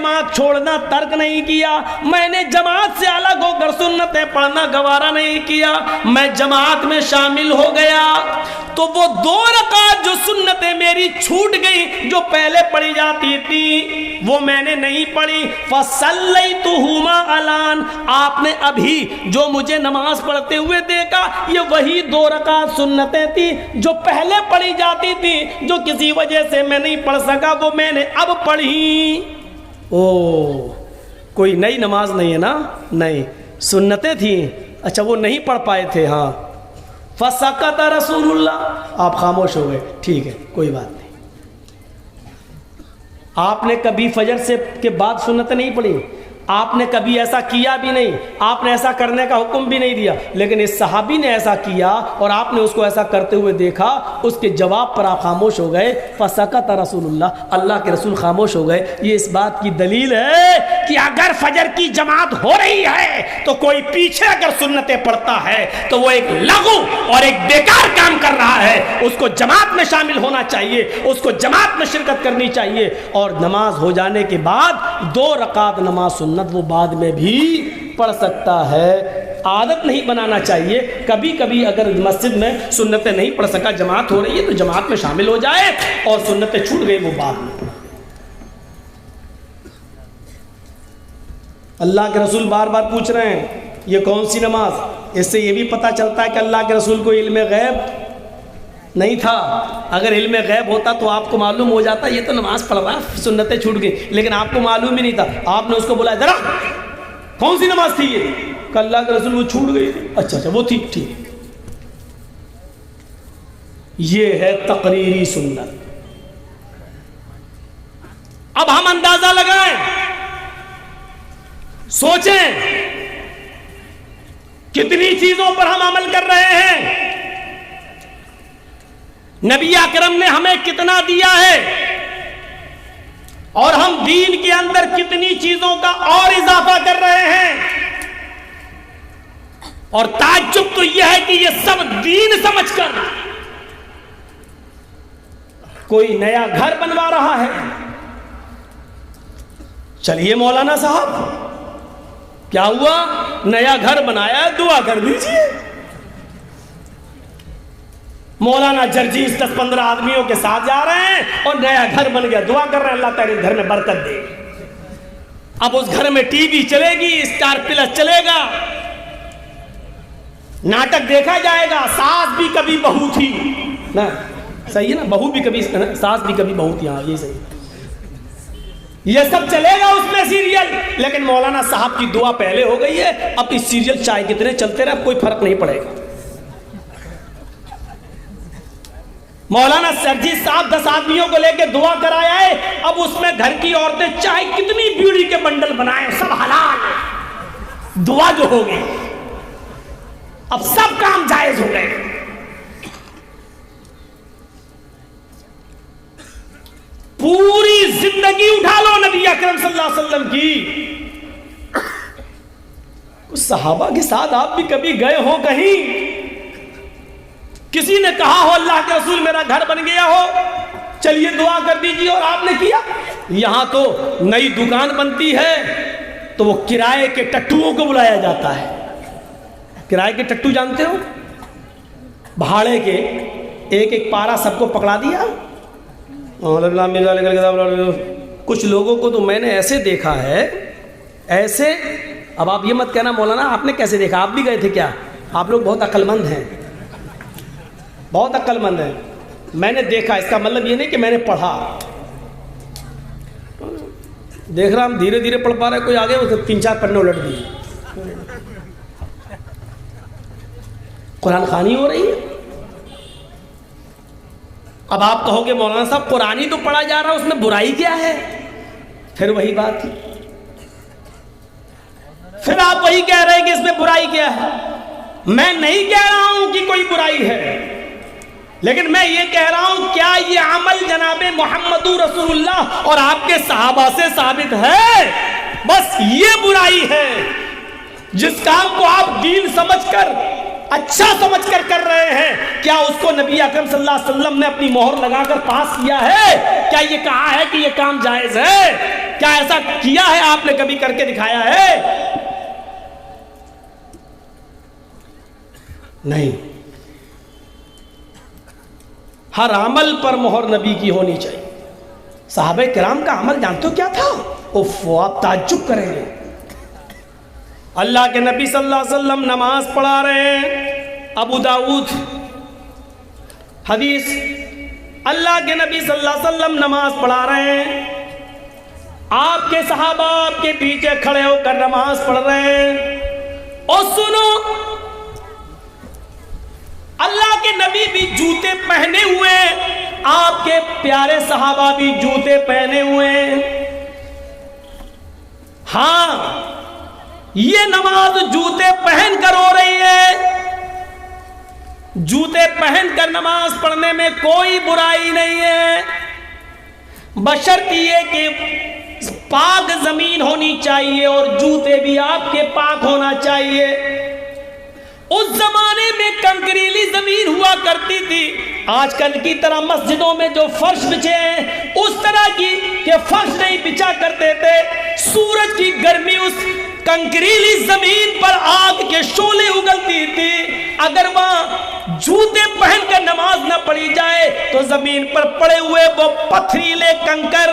جماعت چھوڑنا ترک نہیں کیا، میں نے جماعت سے الگ ہو کر سنتیں پڑھنا گوارا نہیں کیا، میں جماعت میں شامل ہو گیا تو وہ 2 رکعت جو سنتیں میری چھوٹ گئی جو پہلے پڑھی جاتی تھی وہ میں نے نہیں پڑھی، فَصَلَّيْتُهُمَا الان، آپ نے ابھی جو مجھے نماز پڑھتے ہوئے دیکھا یہ وہی 2 رکعت سنتیں تھی جو پہلے پڑھی جاتی تھی، جو کسی وجہ سے میں نہیں پڑھ سکا وہ میں نے اب پڑھی۔ کوئی نئی نماز نہیں ہے نا؟ نہیں، سنتیں تھیں، اچھا وہ نہیں پڑھ پائے تھے۔ ہاں، فسکت رسول اللہ، آپ خاموش ہو گئے، ٹھیک ہے کوئی بات نہیں۔ آپ نے کبھی فجر سے کے بعد سنت نہیں پڑھی، آپ نے کبھی ایسا کیا بھی نہیں، آپ نے ایسا کرنے کا حکم بھی نہیں دیا، لیکن اس صحابی نے ایسا کیا اور آپ نے اس کو ایسا کرتے ہوئے دیکھا، اس کے جواب پر آپ خاموش ہو گئے۔ فسکت رسول اللہ، اللہ کے رسول خاموش ہو گئے۔ یہ اس بات کی دلیل ہے کہ اگر فجر کی جماعت ہو رہی ہے تو کوئی پیچھے اگر سنتیں پڑھتا ہے تو وہ ایک لغو اور ایک بیکار کام کر رہا ہے، اس کو جماعت میں شامل ہونا چاہیے، اس کو جماعت میں شرکت کرنی چاہیے، اور نماز ہو جانے کے بعد 2 رکعت نماز سنت وہ بعد میں بھی پڑھ سکتا ہے۔ عادت نہیں بنانا چاہیے، کبھی کبھی اگر مسجد میں سنتیں نہیں پڑھ سکا، جماعت ہو رہی ہے تو جماعت میں شامل ہو جائے، اور سنتیں چھوٹ گئی وہ بعد میں۔ اللہ کے رسول بار بار پوچھ رہے ہیں یہ کون سی نماز؟ اس سے یہ بھی پتہ چلتا ہے کہ اللہ کے رسول کو علم غیب نہیں تھا۔ اگر علم غیب ہوتا تو آپ کو معلوم ہو جاتا یہ تو نماز پڑھ رہا ہے، سنتیں چھوٹ گئی، لیکن آپ کو معلوم ہی نہیں تھا۔ آپ نے اس کو بولا ذرا کون سی نماز تھی یہ؟ کہ اللہ کے رسول وہ چھوٹ گئی تھی۔ اچھا وہ تھی، ٹھیک۔ یہ ہے تقریری سنت۔ اب ہم اندازہ لگائیں، سوچیں کتنی چیزوں پر ہم عمل کر رہے ہیں، نبی اکرم نے ہمیں کتنا دیا ہے، اور ہم دین کے اندر کتنی چیزوں کا اور اضافہ کر رہے ہیں، اور تعجب تو یہ ہے کہ یہ سب دین سمجھ کر کوئی نیا گھر بنوا رہا ہے۔ چلیے مولانا صاحب کیا ہوا؟ نیا گھر بنایا ہے، دعا کر دیجیے۔ مولانا جرجیز 10-15 آدمیوں کے ساتھ جا رہے ہیں اور نیا گھر بن گیا، دعا کر رہے ہیں اللہ تعالی گھر میں برکت دے۔ اب اس گھر میں ٹی وی چلے گی، اسٹار پلس چلے گا، ناٹک دیکھا جائے گا، ساس بھی کبھی بہو تھی نا، صحیح ہے نا، بہو بھی کبھی ساس بھی کبھی بہو تھی، ہاں یہ صحیح، یہ سب چلے گا اس میں سیریل، لیکن مولانا صاحب کی دعا پہلے ہو گئی ہے، اب اس سیریل چاہے کتنے چلتے رہے کوئی فرق نہیں پڑے گا۔ مولانا سرجیت صاحب 10 آدمیوں کو لے کے دعا کرایا ہے، اب اس میں گھر کی عورتیں چاہے کتنی بیڑی کے بنڈل بنائیں سب حلال ہے، دعا جو ہو گئی، اب سب کام جائز ہو گئے۔ پوری زندگی اٹھا لو نبی اکرم صلی اللہ علیہ وسلم کی، اس صحابہ کے ساتھ آپ بھی کبھی گئے ہو کہیں، کسی نے کہا ہو اللہ کے رسول میرا گھر بن گیا ہو، چلیے دعا کر دیجیے، اور آپ نے کیا؟ یہاں تو نئی دکان بنتی ہے تو وہ کرائے کے ٹٹوؤں کو بلایا جاتا ہے۔ کرائے کے ٹٹو جانتے ہو؟ بھاڑے کے، ایک ایک پارا سب کو پکڑا دیا۔ کچھ لوگوں کو تو میں نے ایسے دیکھا ہے، ایسے، اب آپ یہ مت کہنا مولانا آپ نے کیسے دیکھا، آپ بھی گئے تھے کیا؟ آپ لوگ بہت عقل مند ہیں، بہت عقل مند ہیں، میں نے دیکھا، اس کا مطلب یہ نہیں کہ میں نے پڑھا، دیکھ رہا ہم دھیرے دھیرے پڑھ پا رہے، کوئی آگے وہ 3-4 پنے الٹ دیے، قرآن خوانی ہو رہی ہے۔ اب آپ کہو گے مولانا صاحب قرآن ہی تو پڑھا جا رہا ہے، اس میں برائی کیا ہے؟ پھر وہی بات، پھر آپ وہی کہہ رہے ہیں کہ اس میں برائی کیا ہے۔ میں نہیں کہہ رہا ہوں کہ کوئی برائی ہے، لیکن میں یہ کہہ رہا ہوں کیا یہ عمل جناب محمد رسول اللہ اور آپ کے صحابہ سے ثابت ہے؟ بس یہ برائی ہے، جس کام کو آپ دین سمجھ کر اچھا سمجھ کر کر رہے ہیں، کیا اس کو نبی اکرم صلی اللہ علیہ وسلم نے اپنی مہر لگا کر پاس کیا ہے؟ کیا یہ کہا ہے کہ یہ کام جائز ہے؟ کیا ایسا کیا ہے آپ نے کبھی کر کے دکھایا ہے؟ نہیں. ہر عمل پر مہر نبی کی ہونی چاہیے. صحابہ کرام کا عمل جانتے ہو کیا تھا؟ آپ تعجب کریں گے. اللہ کے نبی صلی اللہ علیہ وسلم نماز پڑھا رہے ہیں. ابو داؤد حدیث. اللہ کے نبی صلی اللہ علیہ وسلم نماز پڑھا رہے ہیں. آپ کے صحابہ آپ کے پیچھے کھڑے ہو کر نماز پڑھ رہے ہیں. اور سنو، اللہ کے نبی بھی جوتے پہنے ہوئے، آپ کے پیارے صحابہ بھی جوتے پہنے ہوئے. ہاں، یہ نماز جوتے پہن کر ہو رہی ہے. جوتے پہن کر نماز پڑھنے میں کوئی برائی نہیں ہے، بشرط یہ کہ پاک زمین ہونی چاہیے اور جوتے بھی آپ کے پاک ہونا چاہیے. اس زمانے میں کنکریلی زمین ہوا کرتی تھی. آج کل کی طرح مسجدوں میں جو فرش بچھے ہیں اس طرح کی کہ فرش نہیں بچھا کرتے تھے. سورج کی گرمی اس کنکریلی زمین پر آگ کے شعلے اگلتی تھی. اگر وہاں جوتے پہن کر نماز نہ پڑھی جائے تو زمین پر پڑے ہوئے وہ پتھریلے کنکر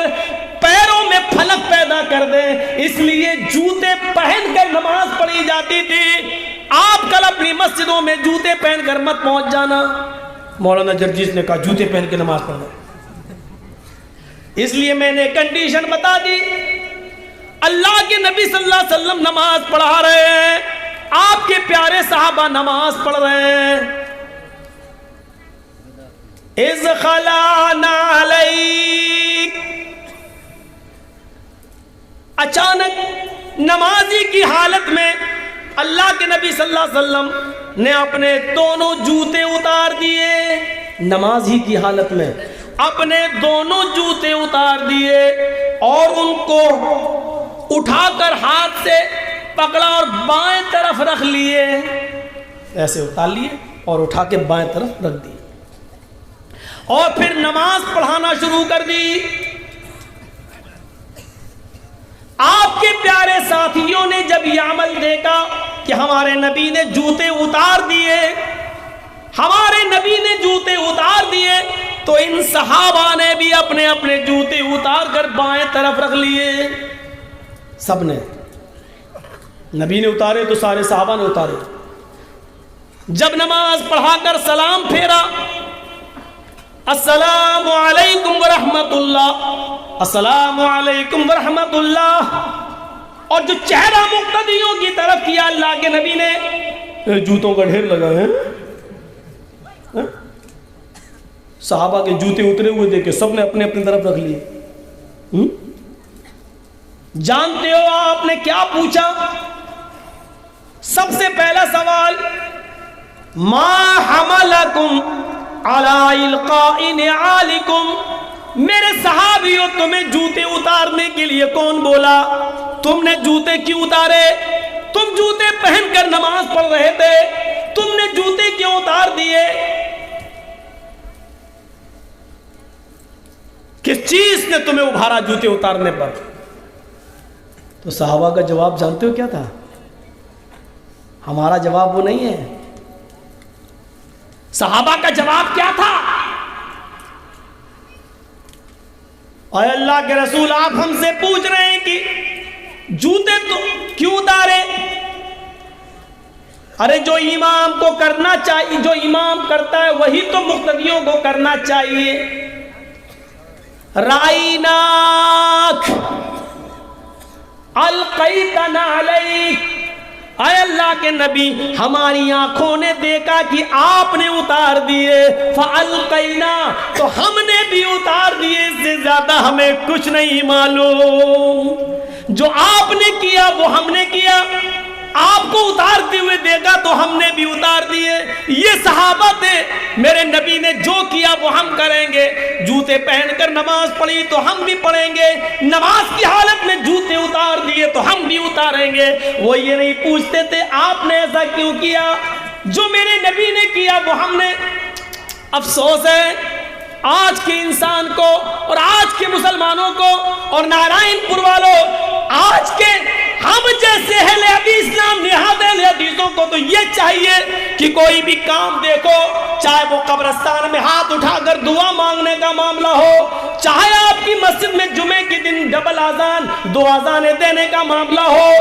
پیروں میں پھلک پیدا کر دیں. اس لیے جوتے پہن کر نماز پڑھی جاتی تھی. آپ کل اپنی مسجدوں میں جوتے پہن کر مت پہنچ جانا. مولانا جرجیس نے کہا جوتے پہن کے نماز پڑھنا. اس لیے میں نے کنڈیشن بتا دی. اللہ کے نبی صلی اللہ علیہ وسلم نماز پڑھا رہے ہیں، آپ کے پیارے صحابہ نماز پڑھ رہے ہیں. اذ خلانا علیک، اچانک نمازی کی حالت میں اللہ کے نبی صلی اللہ علیہ وسلم نے اپنے دونوں جوتے اتار دیے. نمازی کی حالت میں اپنے دونوں جوتے اتار دیے اور ان کو اٹھا کر ہاتھ سے پکڑا اور بائیں طرف رکھ لیے. ایسے اتار لیے اور اٹھا کے بائیں طرف رکھ دیے اور پھر نماز پڑھانا شروع کر دی. آپ کے پیارے ساتھیوں نے جب یہ عمل دیکھا کہ ہمارے نبی نے جوتے اتار دیے، ہمارے نبی نے جوتے اتار دیے، تو ان صحابہ نے بھی اپنے اپنے جوتے اتار کر بائیں طرف رکھ لیے. سب نے، نبی نے اتارے تو سارے صحابہ نے اتارے. جب نماز پڑھا کر سلام پھیرا، السلام علیکم ورحمت اللہ، السلام علیکم ورحمت اللہ، اور جو چہرہ مقتدیوں کی طرف کیا اللہ کے نبی نے، جوتوں کا ڈھیر لگا ہے. صحابہ کے جوتے اترے ہوئے دیکھے سب نے اپنے اپنے طرف رکھ لیے. جانتے ہو آپ نے کیا پوچھا؟ سب سے پہلا سوال، ما حملکم علی القاء نعالکم، میرے صحابیوں تمہیں جوتے اتارنے کے لیے کون بولا؟ تم نے جوتے کیوں اتارے؟ تم جوتے پہن کر نماز پڑھ رہے تھے، تم نے جوتے کیوں اتار دیے؟ کس چیز نے تمہیں ابھارا جوتے اتارنے پر؟ تو صحابہ کا جواب جانتے ہو کیا تھا؟ ہمارا جواب وہ نہیں ہے. صحابہ کا جواب کیا تھا؟ اے اللہ کے رسول، آپ ہم سے پوچھ رہے ہیں کہ جوتے تو کیوں اتارے؟ ارے جو امام کو کرنا چاہیے، جو امام کرتا ہے وہی تو مقتدیوں کو کرنا چاہیے. رائناک القیتنا علیک، اے اللہ کے نبی ہماری آنکھوں نے دیکھا کہ آپ نے اتار دیے، فالقینا، تو ہم نے بھی اتار دیے. اس سے زیادہ ہمیں کچھ نہیں معلوم. جو آپ نے کیا وہ ہم نے کیا، آپ کو اتارتے ہوئے دیکھا تو ہم نے بھی اتار دیے. یہ صحابہ تھے، میرے نبی نے جو کیا وہ ہم کریں گے. جوتے پہن کر نماز پڑھی تو ہم بھی پڑھیں گے، نماز کی حالت میں جوتے اتار دیے تو ہم بھی اتاریں گے. وہ یہ نہیں پوچھتے تھے آپ نے ایسا کیوں کیا، جو میرے نبی نے کیا وہ ہم نے. افسوس ہے آج کے انسان کو اور آج کے مسلمانوں کو اور نارائن پور والوں، آج کے ہم جیسے اہل حدیث نام نہاد اہل حدیثوں کو تو یہ چاہیے کہ کوئی بھی کام دیکھو، چاہے وہ قبرستان میں ہاتھ اٹھا کر دعا مانگنے کا معاملہ ہو، چاہے آپ کی مسجد میں جمعے کے دن ڈبل آذان 2 آذانیں دینے کا معاملہ ہو،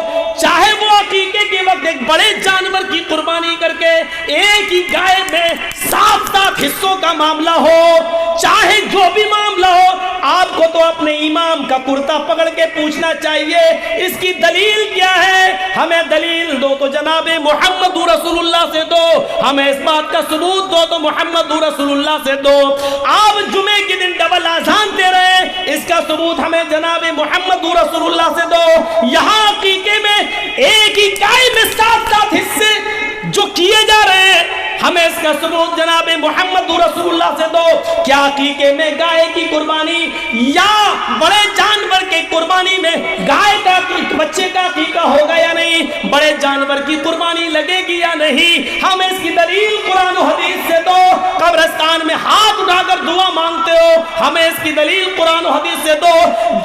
چاہے وہ عقیقے کے وقت ایک بڑے جانور کی قربانی کر کے ایک ہی گائے میں 7 حصوں کا معاملہ ہو، چاہے جو بھی معاملہ ہو، آپ کو تو اپنے امام کا کرتا پکڑ کے پوچھنا چاہیے اس کی دلیل کیا ہے۔ ہمیں دلیل دو تو جناب محمد رسول اللہ سے دو، ہمیں اس بات کا ثبوت دو تو محمد رسول اللہ سے دو۔ آپ جمعے کے دن ڈبل آذان دے رہے ہیں، اس کا ثبوت ہمیں جناب محمد رسول اللہ سے دو۔ یہاں عقیقے میں ایک ہی گائے میں 7 حصے جو کیے جا رہے ہیں، ہمیں اس کا ثبوت جناب محمد رسول اللہ سے دو۔ کیا عقیقے میں گائے کی قربانی یا بڑے جانور کی قربانی میں گائے کا بچے کا عقیقہ ہوگا یا نہیں، بڑے جانور کی قربانی لگے گی یا نہیں، ہمیں اس کی دلیل قرآن و حدیث سے دو۔ قبرستان میں ہاتھ اٹھا کر دعا مانگتے ہو، ہمیں اس کی دلیل قرآن و حدیث سے دو۔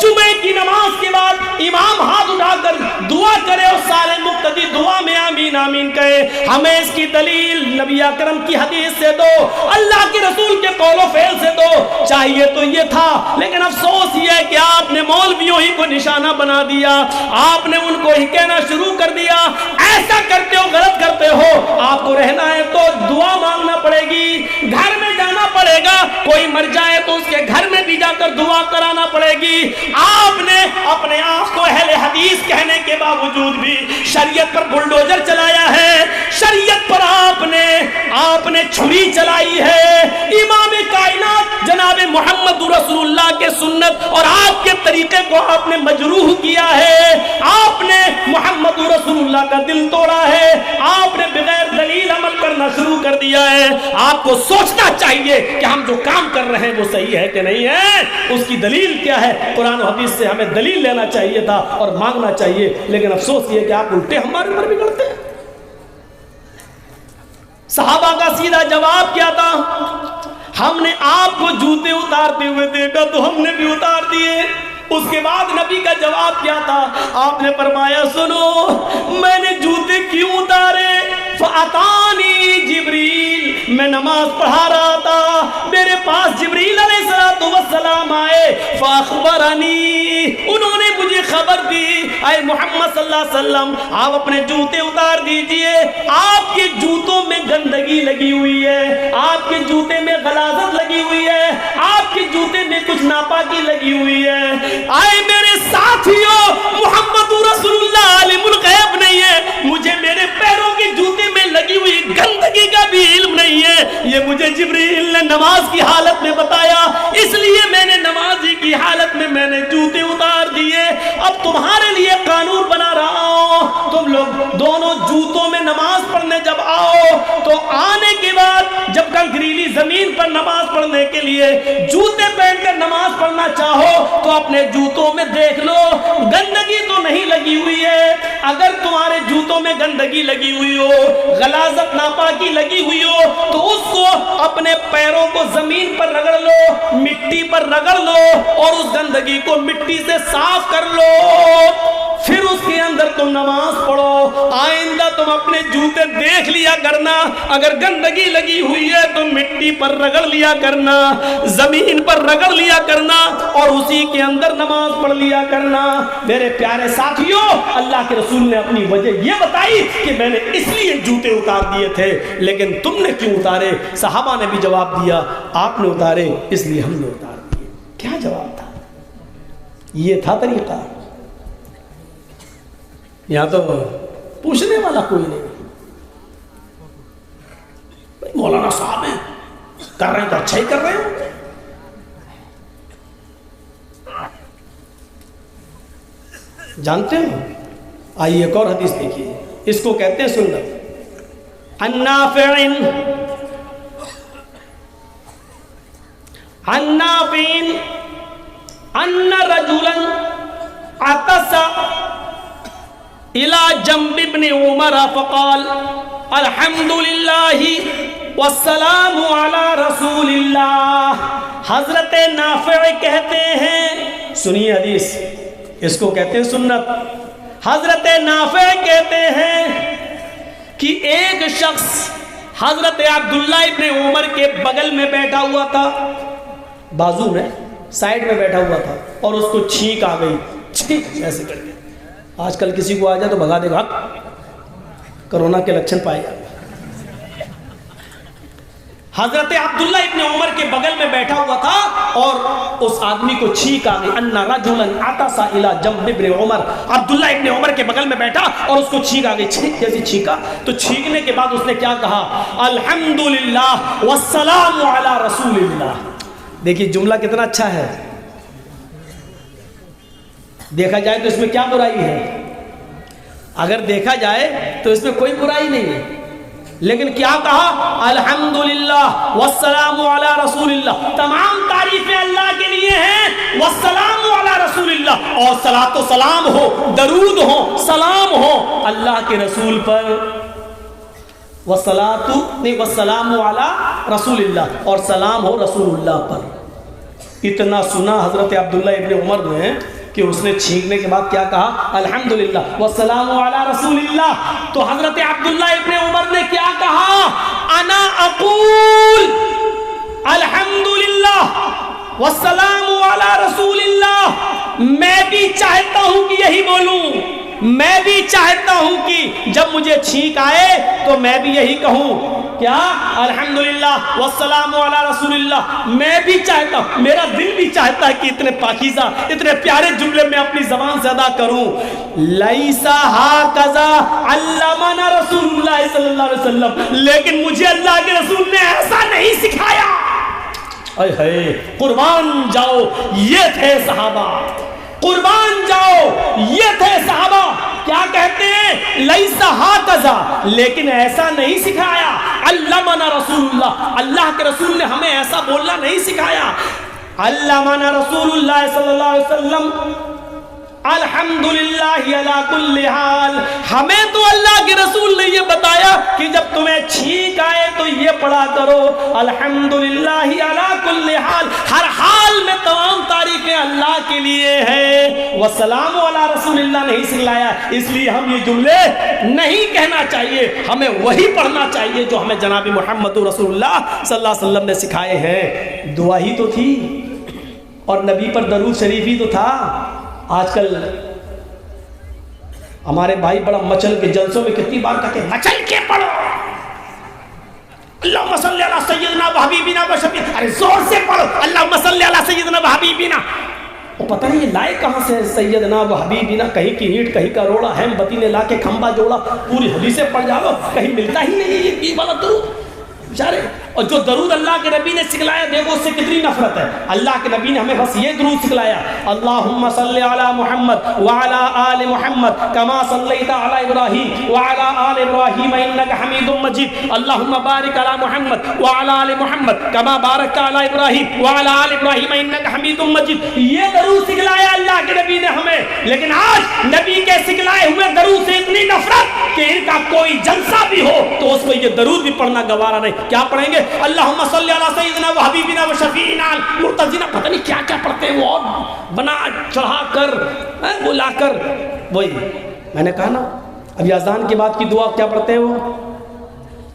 جمعے کی نماز کے بعد امام ہاتھ اٹھا کر دعا کرے اور سارے مقتدی دعا میں آمین آمین کہے، ہمیں اس کی دلیل نبی اکرم کی حدیث سے دو، اللہ کے رسول کے قول و فعل سے دو۔ چاہیے تو یہ تھا، لیکن افسوس یہ ہے کہ آپ نے مولویوں ہی کو نشانہ بنا دیا، آپ نے ان کو ہی کہنا شروع کر دیا ایسا کرتے ہو غلط کرتے ہو، آپ کو رہنا ہے تو دعا مانگنا پڑے گی، گھر میں جانا پڑے گا، کوئی مر جائے تو اس کے گھر میں بھی جا کر دعا کرانا پڑے گی۔ آپ نے اپنے آپ کو اہل حدیث کہنے کے باوجود بھی شریعت پر بلڈوزر چلایا ہے، شریعت پر آپ نے چھری چلائی ہے، امام کائنات جناب محمد رسول اللہ کے سنت اور آپ کے طریقے کو آپ نے مجروح کیا ہے، آپ نے محمد رسول اللہ کا دل توڑا ہے، آپ نے بغیر دلیل عمل کرنا شروع کر دیا ہے۔ آپ کو سوچنا چاہیے کہ ہم جو کام کر رہے ہیں وہ صحیح ہے کہ نہیں ہے، اس کی دلیل کیا ہے۔ قرآن و حدیث سے ہمیں دلیل لینا چاہیے تھا اور مانگنا چاہیے، لیکن افسوس یہ کہ آپ الٹے ہمارے اوپر بگڑتے ہیں۔ صحابہ کا سیدھا جواب کیا تھا؟ ہم نے آپ کو جوتے اتارتے ہوئے دیکھا تو ہم نے بھی اتار دیے۔ اس کے بعد نبی کا جواب کیا تھا؟ آپ نے فرمایا سنو، میں نے جوتے کیوں اتارے؟ فَأَتَانِي جبریل، میں نماز پڑھا رہا تھا، میرے پاس جبریل علیہ السلام آئے، فَأَخْبَرَنِي، انہوں نے مجھے خبر دی، اے محمد صلی اللہ علیہ وسلم آپ اپنے جوتے اتار دیجئے، آپ کے جوتوں میں گندگی لگی ہوئی ہے، آپ کے جوتے میں غلاظت لگی ہوئی ہے، آپ کے جوتے میں کچھ ناپاکی لگی ہوئی ہے۔ آئے میرے ساتھیوں، محمد رسول اللہ عالم الغیب نہیں ہے، مجھے میرے پیروں کے جوتے میں لگی ہوئی گندگی کا بھی علم نہیں ہے، یہ مجھے جبریل نے نماز کی حالت میں بتایا، اس لیے میں نے نمازی کی حالت میں میں نے جوتے اتار دیے۔ اب تمہارے لیے قانون بنا رہا ہوں، تم لوگ دونوں جوتوں میں نماز پڑھنے جب آؤ تو آنے کے بعد جب کنکریلی زمین پر نماز پڑھنے کے لیے جوتے پہن کر نماز پڑھنا چاہو تو اپنے جوتوں میں دیکھ لو گندگی تو نہیں لگی ہوئی ہے۔ اگر تمہارے جوتوں میں گندگی لگی ہوئی ہو، غلاظت ناپاکی لگی ہوئی ہو تو اس کو اپنے پیروں کو زمین پر رگڑ لو، مٹی پر رگڑ لو اور اس گندگی کو مٹی سے صاف کر لو، پھر اس کے اندر تم نماز پڑھو۔ آئندہ تم اپنے جوتے دیکھ لیا کرنا، اگر گندگی لگی ہوئی ہے تو مٹی پر رگڑ لیا کرنا، زمین پر رگڑ لیا کرنا اور اسی کے اندر نماز پڑھ لیا کرنا۔ میرے پیارے ساتھیوں، اللہ کے رسول نے اپنی وجہ یہ بتائی کہ میں نے اس لیے جوتے اتار دیے تھے، لیکن تم نے کیوں اتارے؟ صحابہ نے بھی جواب دیا، آپ نے اتارے اس لیے ہم نے اتار دیے۔ کیا جواب تھا؟ یہ تھا طریقہ؟ یہاں تو پوچھنے والا کوئی نہیں، مولانا صاحب ہیں، کر رہے ہیں تو اچھا ہی کر رہے ہیں۔ جانتے ہو؟ آئیے ایک اور حدیث دیکھیے، اس کو کہتے ہیں سنت۔ عن نافع ان رجلا عطس الى جنب ابن عمر فقال الحمد للہ والسلام علی رسول اللہ۔ حضرت نافع کہتے ہیں، سنیے حدیث، اس کو کہتے ہیں سنت۔ حضرت نافع کہتے ہیں کہ ایک شخص حضرت عبداللہ ابن عمر کے بغل میں بیٹھا ہوا تھا، بازو میں سائڈ میں بیٹھا ہوا تھا، اور اس کو چھینک آ گئی، چھینک ایسے کر کے۔ آج کل کسی کو آ جائے تو بھگا دے گا، کرونا کے لچھن پائے گا۔ حضرت عبداللہ ابن عمر کے بغل میں بیٹھا ہوا تھا اور اس آدمی کو چھینک آ گئی۔ ان رجلا عطس الى جنب ابن عمر، عبداللہ ابن عمر کے بغل میں بیٹھا اور اس کو چھینک آ گئی، چھینک جیسی چھینکا تو چھینکنے کے بعد اس نے کیا کہا؟ الحمدللہ والسلام علی رسول اللہ۔ دیکھیے جملہ کتنا اچھا ہے، دیکھا جائے تو اس میں کیا برائی ہے؟ اگر دیکھا جائے تو اس میں کوئی برائی نہیں ہے، لیکن کیا کہا؟ الحمدللہ والسلام علی رسول اللہ، تمام تعریفیں اللہ کے لیے ہیں، والسلام علی رسول اللہ، اور صلاۃ و سلام ہو، درود ہو، سلام ہو اللہ کے رسول پر، والسلام علی رسول اللہ، اور سلام ہو رسول اللہ پر۔ اتنا سنا حضرت عبداللہ ابن عمر نے کہ اس نے چھینکنے کے بعد کیا کہا؟ الحمدللہ والسلام علی رسول اللہ۔ تو حضرت عبداللہ ابن عمر نے کیا کہا؟ انا اقول الحمدللہ والسلام علی رسول اللہ، میں بھی چاہتا ہوں کہ یہی بولوں، میں بھی چاہتا ہوں کہ جب مجھے چھینک آئے تو میں بھی یہی کہوں، کیا؟ الحمدللہ والسلام علی رسول اللہ۔ میں بھی چاہتا ہوں، میرا دل بھی چاہتا ہے کہ اتنے پاکیزہ، اتنے پیارے جملے میں اپنی زبان سے ادا کروں۔ لیسا ہاکذا علمنا رسول اللہ صلی اللہ علیہ وسلم، لیکن مجھے اللہ کے رسول نے ایسا نہیں سکھایا۔ اے ہے قربان جاؤ، یہ تھے صحابہ، قربان جاؤ یہ تھے صحابہ۔ کیا کہتے ہیں؟ لیسا ہاکذا، لیکن ایسا نہیں سکھایا۔ علمنا رسول اللہ، اللہ کے رسول نے ہمیں ایسا بولنا نہیں سکھایا۔ علمنا رسول اللہ صلی اللہ علیہ وسلم الحمدللہ علی کل حال، ہمیں تو اللہ کے رسول نے یہ بتایا کہ جب تمہیں چھینک آئے تو یہ پڑھا کرو الحمدللہ علی کل حال، ہر حال میں تمام تعریفیں اللہ کے لیے ہیں۔ والسلام علی رسول اللہ نہیں سکھلایا، اس لیے ہم یہ جملے نہیں کہنا چاہیے، ہمیں وہی پڑھنا چاہیے جو ہمیں جناب محمد رسول اللہ صلی اللہ علیہ وسلم نے سکھائے ہیں۔ دعا ہی تو تھی اور نبی پر درود شریف ہی تو تھا۔ آج کل ہمارے بھائی بڑا مچل کے جلسوں میں کتنی بار کہتے ہیں مچل کے پڑھو اللہم صلی علی سیدنا و حبیبنا و شفیعنا، ارے زور سے پڑھو اللہم صلی علی سیدنا و حبیبنا۔ وہ پتہ نہیں یہ لائے کہاں سے سیدنا و حبیبنا، کہیں کی اینٹ کہیں کا روڑا، ہم بتی نے لا کے کھمبا جوڑا، پوری حدیثیں پڑھ جاؤ، کہیں ملتا ہی نہیں یہ والا درود بیچارے۔ اور جو درود اللہ کے نبی نے سکھلایا دیکھو اس سے کتنی نفرت ہے۔ اللہ کے نبی نے ہمیں بس یہ درود سکھلایا، اللہم صلی علی محمد وعلی آل محمد کما صلیت علی ابراہیم وعلی آل ابراہیم انک حمید مجید، اللہم بارک علی محمد وعلی آل محمد کما بارکت علی ابراہیم وعلی آل ابراہیم انک حمید مجید۔ یہ درود سکھلایا اللہ کے نبی نے ہمیں، لیکن آج نبی کے سکھلائے ہوئے درود سے اتنی نفرت کہ ان کا کوئی جلسہ بھی ہو تو اس کو یہ درود بھی پڑھنا گوارا نہیں۔ کیا پڑھیں گے؟ اللہم صلی علی سیدنا و حبیبنا و شفیعنا مرتضینا، پتہ نہیں کیا کیا پڑھتے ہیں وہ، اور بنا چڑھا کر وہ لا کر، وہی میں نے کہا نا ابھی اذان کے بعد کی دعا کیا پڑھتے ہیں وہ،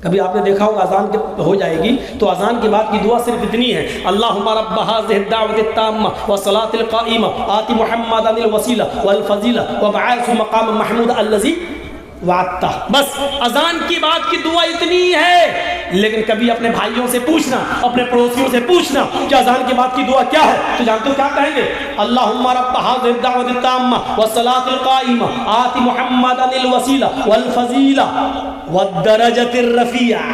کبھی آپ نے دیکھا ہوگا اذان ہو جائے گی تو اذان کے بعد کی دعا صرف اتنی ہے، اللہم رب هذه الدعوة التامة والصلاة القائمة آت محمدا الوسیلہ والفضیلہ وابعثه مقاما محمودا الذی وعدتہ۔ بس اذان کی بات کی دعا اتنی ہے، لیکن کبھی اپنے بھائیوں سے پوچھنا، اپنے پڑوسیوں سے پوچھنا کہ اذان کی بات کی دعا کیا ہے، تو جانتے ہو کیا کہیں گے؟ اللہم رب هذه الدعوة التامة والصلاة القائمة آت محمدا الوسیلہ والفضیلہ والدرجة الرفیعہ۔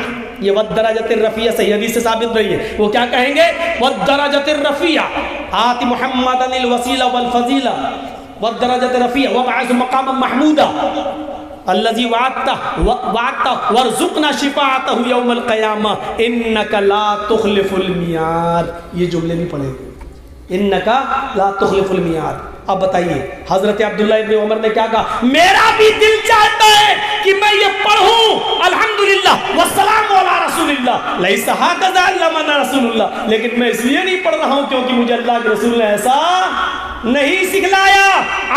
یہ والدرجة الرفیعہ صحیح حدیث سے ثابت رہی ہے، وہ کیا کہیں گے؟ والدرجة الرفیعہ آت محمدا الوسیلہ والفضیلہ والدرجة الرفیعہ وابعثه مقاما محمودا الذی وعدتہ وارزقنا شفاعتہ یوم القیامہ انک لا تخلف المیعاد۔ یہ جملے بھی پڑھیں، انک لا تخلف المیعاد۔ اب بتائیے حضرت عبداللہ ابن عمر نے کیا کہا؟ میرا بھی دل چاہتا ہے کہ میں یہ پڑھوں الحمدللہ والسلام علی رسول اللہ لیس ہکذا علمنا رسول اللہ، لیکن میں اس لیے نہیں پڑھ رہا ہوں کیونکہ مجھے اللہ کے رسول نے ایسا نہیں سکھلایا۔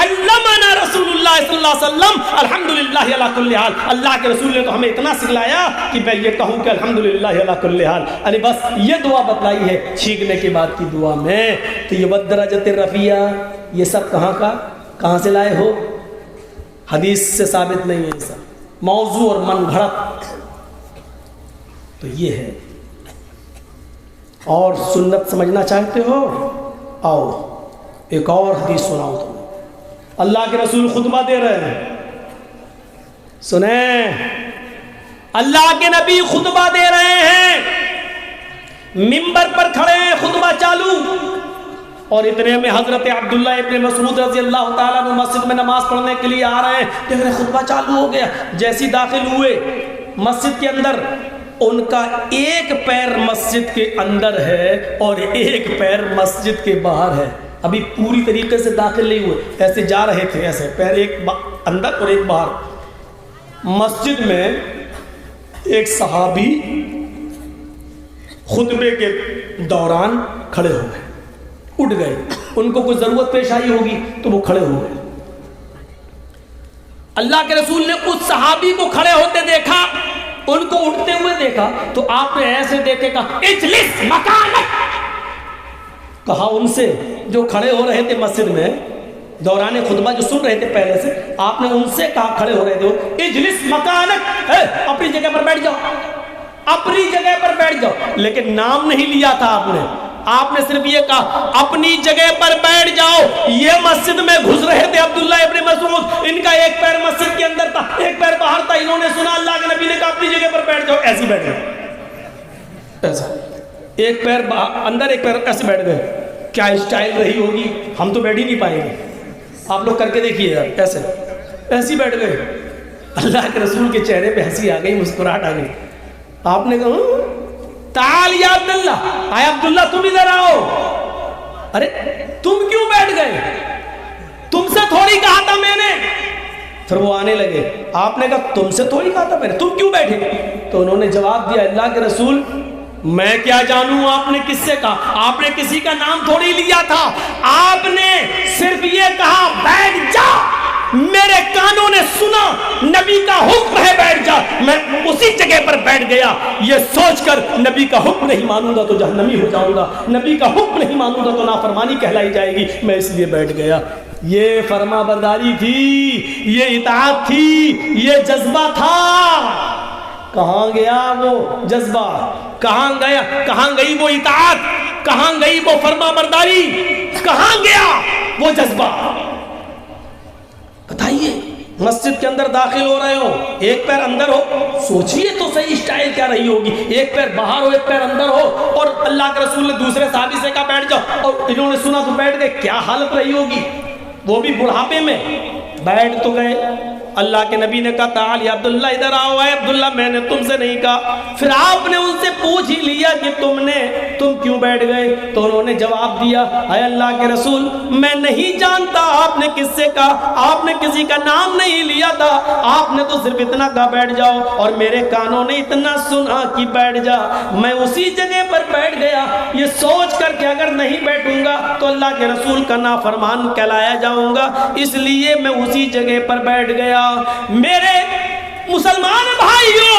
علمنا رسول اللہ صلی اللہ علیہ وسلم الحمدللہ علی کل حال، اللہ کے رسول نے تو ہمیں اتنا سکھلایا کہ میں یہ کہوں کہ الحمدللہ علی کل حال، یعنی بس یہ دعا بتلائی ہے چھینکنے کے بعد کی دعا میں۔ تو یہ والدرجۃ الرفیع، یہ سب کہاں سے لائے ہو؟ حدیث سے ثابت نہیں ہے، یہ سب موضوع اور من گھڑت۔ تو یہ ہے، اور سنت سمجھنا چاہتے ہو؟ آؤ ایک اور حدیث سناؤ تمہیں۔ اللہ کے رسول خطبہ دے رہے ہیں، سنیں، اللہ کے نبی خطبہ دے رہے ہیں، منبر پر کھڑے ہیں، خطبہ چالو، اور اتنے میں حضرت عبداللہ ابن مسعود رضی اللہ تعالیٰ عنہ مسجد میں نماز پڑھنے کے لیے آ رہے ہیں۔ دیکھ رہے خطبہ چالو ہو گیا، جیسی داخل ہوئے مسجد کے اندر، ان کا ایک پیر مسجد کے اندر ہے اور ایک پیر مسجد کے باہر ہے، ابھی پوری طریقے سے داخل نہیں ہوئے، ایسے جا رہے تھے، ایسے پیر ایک اندر اور ایک باہر۔ مسجد میں ایک صحابی خطبے کے دوران کھڑے ہو گئے، اٹھ گئے، ان کو کوئی ضرورت پیش آئی ہوگی تو وہ کھڑے ہو گئے۔ اللہ کے رسول نے اس صحابی کو کھڑے ہوتے دیکھا، ان کو اٹھتے ہوئے دیکھا، تو آپ نے ایسے دیکھے کہا اجلس مکانک، کہا ان سے جو کھڑے ہو رہے تھے مسجد میں دوران خطبہ جو سن رہے تھے پہلے سے، آپ نے ان سے کہا کھڑے ہو رہے تھے اجلس مکانک، اپنی جگہ پر بیٹھ جاؤ، اپنی جگہ پر بیٹھ جاؤ، لیکن نام نہیں لیا تھا آپ نے صرف یہ کہا اپنی جگہ پر بیٹھ جاؤ۔ یہ مسجد میں گھس رہے تھے عبداللہ ابن مسعود، ان کا ایک پیر مسجد کے اندر تھا، ایک پیر باہر تھا، انہوں نے سنا اللہ کے نبی نے کہا اپنی جگہ پر بیٹھ جاؤ، ایسے بیٹھ گئے، ایسا ایک پیر اندر ایک پیر ایسے بیٹھ گئے۔ کیا اسٹائل رہی ہوگی، ہم تو بیٹھ ہی نہیں پائیں گے، آپ لوگ کر کے دیکھیے یار، ایسے بیٹھ گئے۔ اللہ کے رسول کے چہرے پہ ہنسی آ گئی، مسکراہٹ آ گئی۔ آپ نے کہا تعال یا عبداللہ، آئے عبداللہ تم ادھر آؤ۔ ارے تم کیوں بیٹھ گئے، تم سے تھوڑی کہا تھا میں نے۔ پھر وہ آنے لگے، آپ نے کہا تم سے تھوڑی کہا تھا میں نے، تم کیوں بیٹھے؟ تو انہوں نے جواب دیا اللہ کے رسول میں کیا جانوں آپ نے کس سے کہا، آپ نے کسی کا نام تھوڑی لیا تھا، آپ نے صرف یہ کہا بیٹھ جا، میرے کانوں نے سنا نبی کا حکم ہے بیٹھ جا، میں اسی جگہ پر بیٹھ گیا، یہ سوچ کر نبی کا حکم نہیں مانوں گا تو جہنمی ہو جاؤں گا، نبی کا حکم نہیں مانوں گا تو نافرمانی کہلائی جائے گی، میں اس لیے بیٹھ گیا۔ یہ فرما برداری تھی، یہ اطاعت تھی، یہ جذبہ تھا۔ کہاں گیا وہ جذبہ، کہاں گئی وہ اطاعت، کہاں گئی وہ فرما برداری، کہاں گیا وہ جذبہ؟ بتائیے مسجد کے اندر داخل ہو رہے ہو، ایک پیر اندر ہو، سوچئے تو صحیح اسٹائل کیا رہی ہوگی، ایک پیر باہر ہو ایک پیر اندر ہو، اور اللہ کے رسول نے دوسرے صحابی سے کہا بیٹھ جاؤ، اور انہوں نے سنا تو بیٹھ گئے، کیا حالت رہی ہوگی، وہ بھی بڑھاپے میں۔ بیٹھ تو گئے، اللہ کے نبی نے کہا تعال یا عبداللہ ادھر آؤ، اے عبداللہ میں نے تم سے نہیں کہا۔ پھر آپ نے ان سے پوچھ ہی لیا کہ تم کیوں بیٹھ گئے؟ تو انہوں نے جواب دیا اے اللہ کے رسول میں نہیں جانتا آپ نے کس سے کہا، آپ نے کسی کا نام نہیں لیا تھا، آپ نے تو صرف اتنا کہا بیٹھ جاؤ، اور میرے کانوں نے اتنا سنا کہ بیٹھ جا، میں اسی جگہ پر بیٹھ گیا، یہ سوچ کر کہ اگر نہیں بیٹھوں گا تو اللہ کے رسول کا نافرمان کہلایا جاؤں گا، اس لیے میں اسی جگہ پر بیٹھ گیا۔ میرے مسلمان بھائیوں،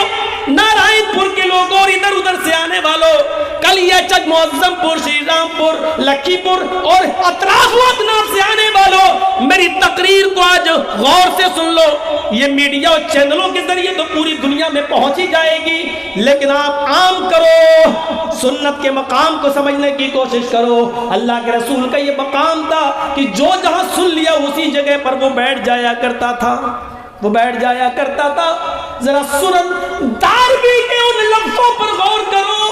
نارائن پور کے لوگوں اور ادھر ادھر سے آنے والوں، کلیاچک، معظم پور، شری رام پور، لکی پور اور اطراف و اطناف سے آنے والوں، میری تقریر کو آج غور سے سن لو، یہ میڈیا اور چینلوں کے ذریعے تو پوری دنیا میں پہنچی جائے گی، لیکن آپ عام کرو، سنت کے مقام کو سمجھنے کی کوشش کرو۔ اللہ کے رسول کا یہ مقام تھا کہ جو جہاں سن لیا اسی جگہ پر وہ بیٹھ جایا کرتا تھا، وہ بیٹھ جایا کرتا تھا۔ ذرا سنن داروی کے ان لفظوں پر غور کرو،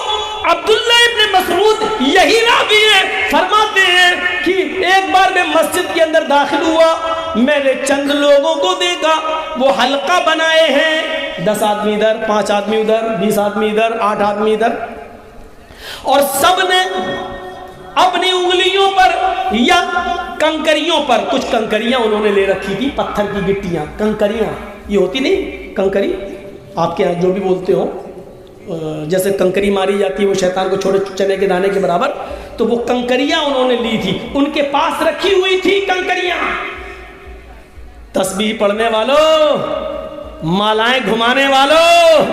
عبداللہ ابن مسعود یہی راوی ہیں، فرماتے ہیں کہ ایک بار میں مسجد کے اندر داخل ہوا، میں نے چند لوگوں کو دیکھا، وہ حلقہ بنائے ہیں، 10 آدمی ادھر، 5 آدمی ادھر، 20 آدمی ادھر، 8 آدمی ادھر، اور سب نے اپنی انگلیوں پر یا کنکریوں پر، کچھ کنکریاں انہوں نے لے رکھی تھی، پتھر کی گٹیاں، کنکریاں یہ ہوتی نہیں کنکری، آپ کے یہاں جو بھی بولتے ہو، جیسے کنکری ماری جاتی ہے وہ شیطان کو چھوٹے چنے کے دانے کے برابر، تو وہ کنکریاں انہوں نے لی تھی، ان کے پاس رکھی ہوئی تھی کنکریاں۔ تسبیح پڑھنے والوں، مالائیں گھمانے والوں،